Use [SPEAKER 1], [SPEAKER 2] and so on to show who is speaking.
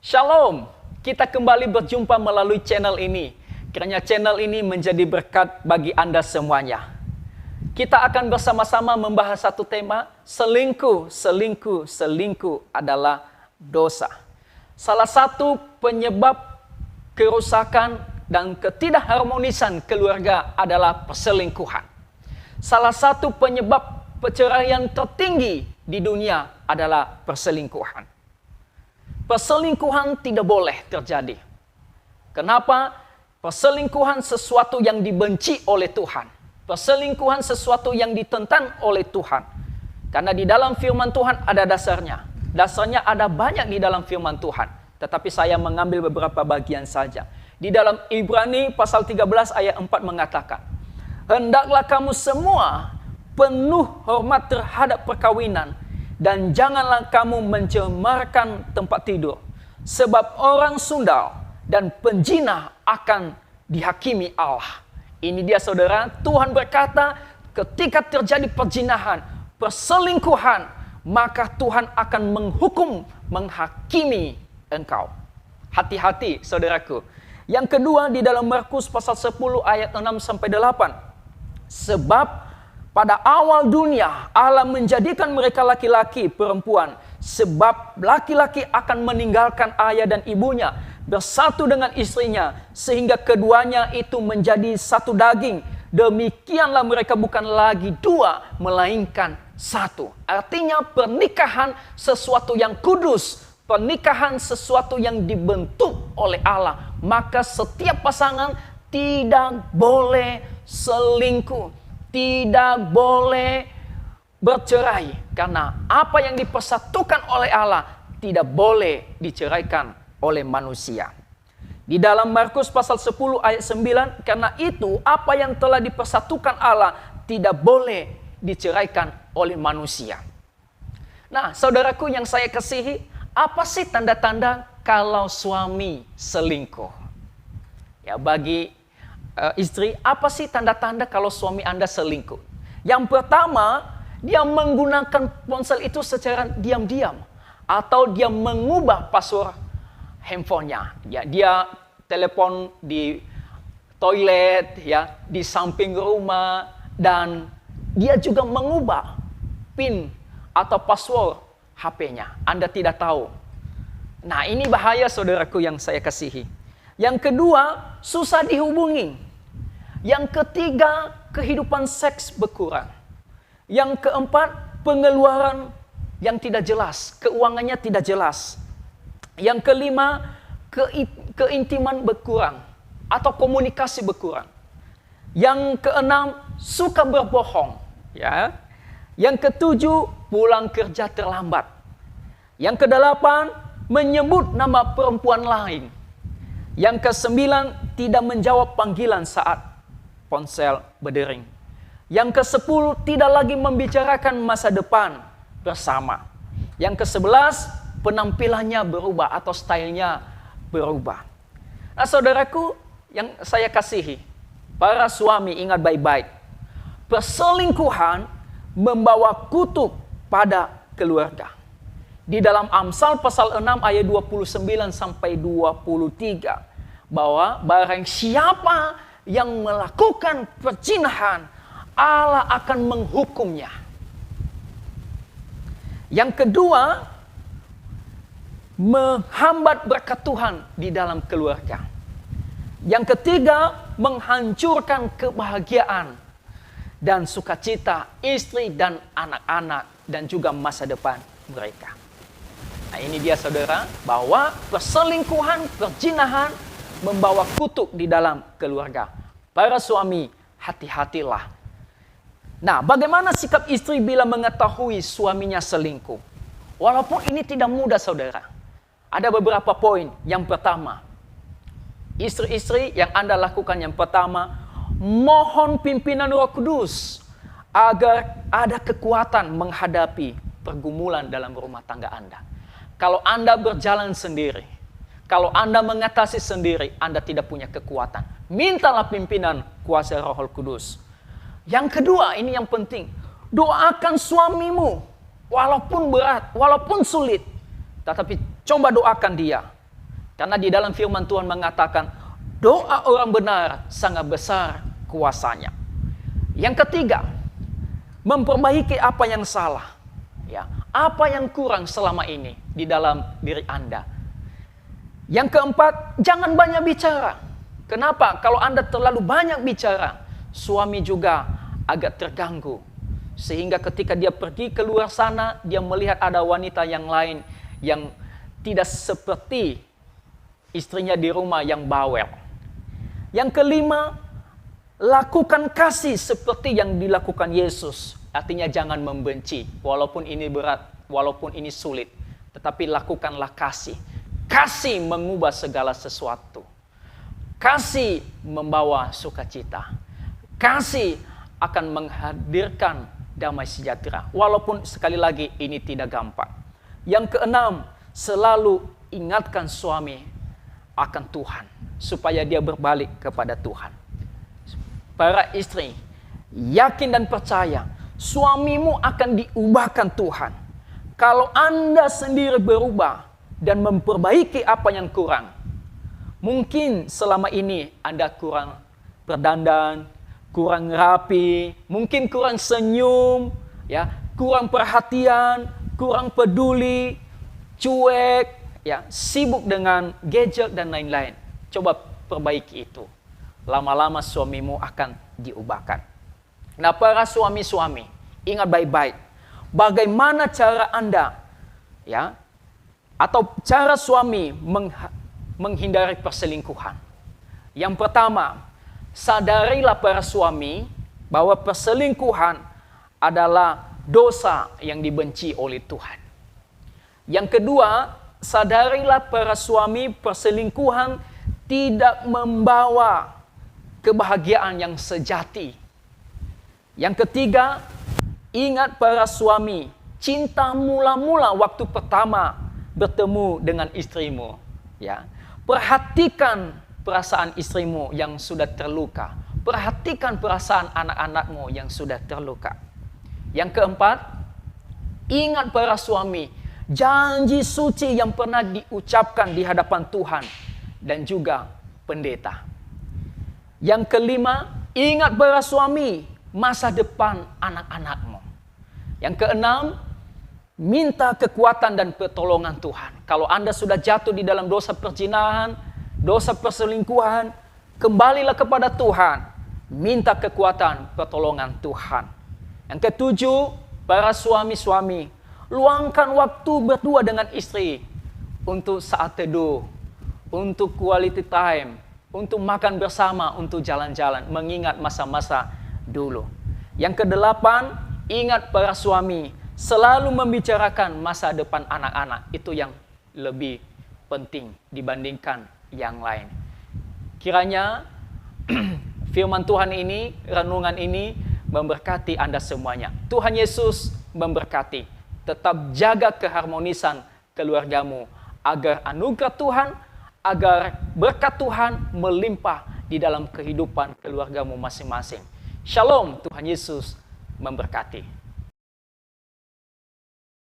[SPEAKER 1] Shalom, kita kembali berjumpa melalui channel ini. Kiranya channel ini menjadi berkat bagi Anda semuanya. Kita akan bersama-sama membahas satu tema, selingkuh adalah dosa. Salah satu penyebab kerusakan dan ketidakharmonisan keluarga adalah perselingkuhan. Salah satu penyebab perceraian tertinggi di dunia adalah perselingkuhan. Perselingkuhan tidak boleh terjadi. Kenapa? Perselingkuhan sesuatu yang dibenci oleh Tuhan. Perselingkuhan sesuatu yang ditentang oleh Tuhan. Karena di dalam firman Tuhan ada dasarnya. Dasarnya ada banyak di dalam firman Tuhan. Tetapi saya mengambil beberapa bagian saja. Di dalam Ibrani pasal 13 ayat 4 mengatakan, hendaklah kamu semua penuh hormat terhadap perkawinan, dan janganlah kamu mencemarkan tempat tidur, sebab orang sundal dan penjinah akan dihakimi Allah. Ini dia saudara, Tuhan berkata ketika terjadi perzinahan, perselingkuhan, maka Tuhan akan menghukum, menghakimi engkau. Hati-hati saudaraku. Yang kedua di dalam Markus pasal 10 ayat 6 sampai 8. Sebab pada awal dunia Allah menjadikan mereka laki-laki perempuan, sebab laki-laki akan meninggalkan ayah dan ibunya, bersatu dengan istrinya, sehingga keduanya itu menjadi satu daging. Demikianlah mereka bukan lagi dua, melainkan satu. Artinya pernikahan sesuatu yang kudus, pernikahan sesuatu yang dibentuk oleh Allah. Maka setiap pasangan tidak boleh selingkuh, tidak boleh bercerai. Karena apa yang dipersatukan oleh Allah tidak boleh diceraikan oleh manusia. Di dalam Markus pasal 10 ayat 9, karena itu apa yang telah dipersatukan Allah tidak boleh diceraikan oleh manusia. Nah, saudaraku yang saya kasihi, apa sih tanda-tanda kalau suami selingkuh? Ya, bagi istri, apa sih tanda-tanda kalau suami Anda selingkuh? Yang pertama, dia menggunakan ponsel itu secara diam-diam, atau dia mengubah password handphonenya. Ya, dia telepon di toilet, ya, di samping rumah, dan dia juga mengubah PIN atau password HP-nya. Anda tidak tahu. Nah, ini bahaya saudaraku yang saya kasihi. Yang kedua, susah dihubungi. Yang ketiga, kehidupan seks berkurang. Yang keempat, pengeluaran yang tidak jelas, keuangannya tidak jelas. Yang kelima, keintiman berkurang atau komunikasi berkurang. Yang keenam, suka berbohong, ya. Yang ketujuh, pulang kerja terlambat. Yang kedelapan, menyebut nama perempuan lain. Yang kesembilan, tidak menjawab panggilan saat ponsel berdering. Yang kesepuluh, tidak lagi membicarakan masa depan bersama. Yang kesebelas, penampilannya berubah atau stylenya berubah. Nah, saudaraku yang saya kasihi, para suami ingat baik-baik. Perselingkuhan membawa kutuk pada keluarga. Di dalam Amsal pasal 6 ayat 29 sampai 23, bahwa barang siapa yang melakukan perzinahan, Allah akan menghukumnya. Yang kedua, menghambat berkat Tuhan di dalam keluarga. Yang ketiga, menghancurkan kebahagiaan dan sukacita istri dan anak-anak dan juga masa depan mereka. Nah, ini dia saudara, bahwa perselingkuhan, perzinahan membawa kutuk di dalam keluarga. Para suami, hati-hatilah. Nah, bagaimana sikap istri bila mengetahui suaminya selingkuh? Walaupun ini tidak mudah saudara. Ada beberapa poin. Yang pertama, istri-istri yang Anda lakukan yang pertama, mohon pimpinan Roh Kudus agar ada kekuatan menghadapi pergumulan dalam rumah tangga Anda. Kalau Anda berjalan sendiri, kalau Anda mengatasi sendiri, Anda tidak punya kekuatan. Mintalah pimpinan kuasa Roh Kudus. Yang kedua, ini yang penting. Doakan suamimu. Walaupun berat, walaupun sulit. Tetapi coba doakan dia. Karena di dalam firman Tuhan mengatakan, doa orang benar sangat besar kuasanya. Yang ketiga, memperbaiki apa yang salah. Ya, apa yang kurang selama ini di dalam diri Anda. Yang keempat, jangan banyak bicara. Kenapa? Kalau Anda terlalu banyak bicara, suami juga agak terganggu. Sehingga ketika dia pergi keluar sana, dia melihat ada wanita yang lain yang tidak seperti istrinya di rumah yang bawel. Yang kelima, lakukan kasih seperti yang dilakukan Yesus. Artinya jangan membenci, walaupun ini berat, walaupun ini sulit. Tetapi lakukanlah kasih. Kasih mengubah segala sesuatu. Kasih membawa sukacita. Kasih akan menghadirkan damai sejahtera. Walaupun sekali lagi ini tidak gampang. Yang keenam, selalu ingatkan suami akan Tuhan, supaya dia berbalik kepada Tuhan. Para istri, yakin dan percaya, suamimu akan diubahkan Tuhan. Kalau Anda sendiri berubah dan memperbaiki apa yang kurang. Mungkin selama ini Anda kurang berdandan, kurang rapi, mungkin kurang senyum, ya, kurang perhatian, kurang peduli, cuek, ya, sibuk dengan gadget dan lain-lain. Coba perbaiki itu. Lama-lama suamimu akan diubahkan. Nah, para suami-suami, ingat baik-baik. Bagaimana cara Anda, ya, atau cara suami menghindari perselingkuhan. Yang pertama, sadarilah para suami bahwa perselingkuhan adalah dosa yang dibenci oleh Tuhan. Yang kedua, sadarilah para suami, perselingkuhan tidak membawa kebahagiaan yang sejati. Yang ketiga, ingat para suami, cinta mula-mula waktu pertama bertemu dengan istrimu. Ya, perhatikan perasaan istrimu yang sudah terluka. Perhatikan perasaan anak-anakmu yang sudah terluka. Yang keempat, ingat para suami, janji suci yang pernah diucapkan di hadapan Tuhan dan juga pendeta. Yang kelima, ingat para suami, masa depan anak-anakmu. Yang keenam, minta kekuatan dan pertolongan Tuhan. Kalau Anda sudah jatuh di dalam dosa perzinahan, dosa perselingkuhan, kembalilah kepada Tuhan. Minta kekuatan, pertolongan Tuhan. Yang ketujuh, para suami-suami, luangkan waktu berdua dengan istri untuk saat teduh, untuk quality time, untuk makan bersama, untuk jalan-jalan, mengingat masa-masa dulu. Yang kedelapan, ingat para suami, selalu membicarakan masa depan anak-anak. Itu yang lebih penting dibandingkan yang lain. Kiranya firman Tuhan ini, renungan ini memberkati Anda semuanya. Tuhan Yesus memberkati. Tetap jaga keharmonisan keluargamu agar anugerah Tuhan, agar berkat Tuhan melimpah di dalam kehidupan keluargamu masing-masing. Shalom, Tuhan Yesus memberkati.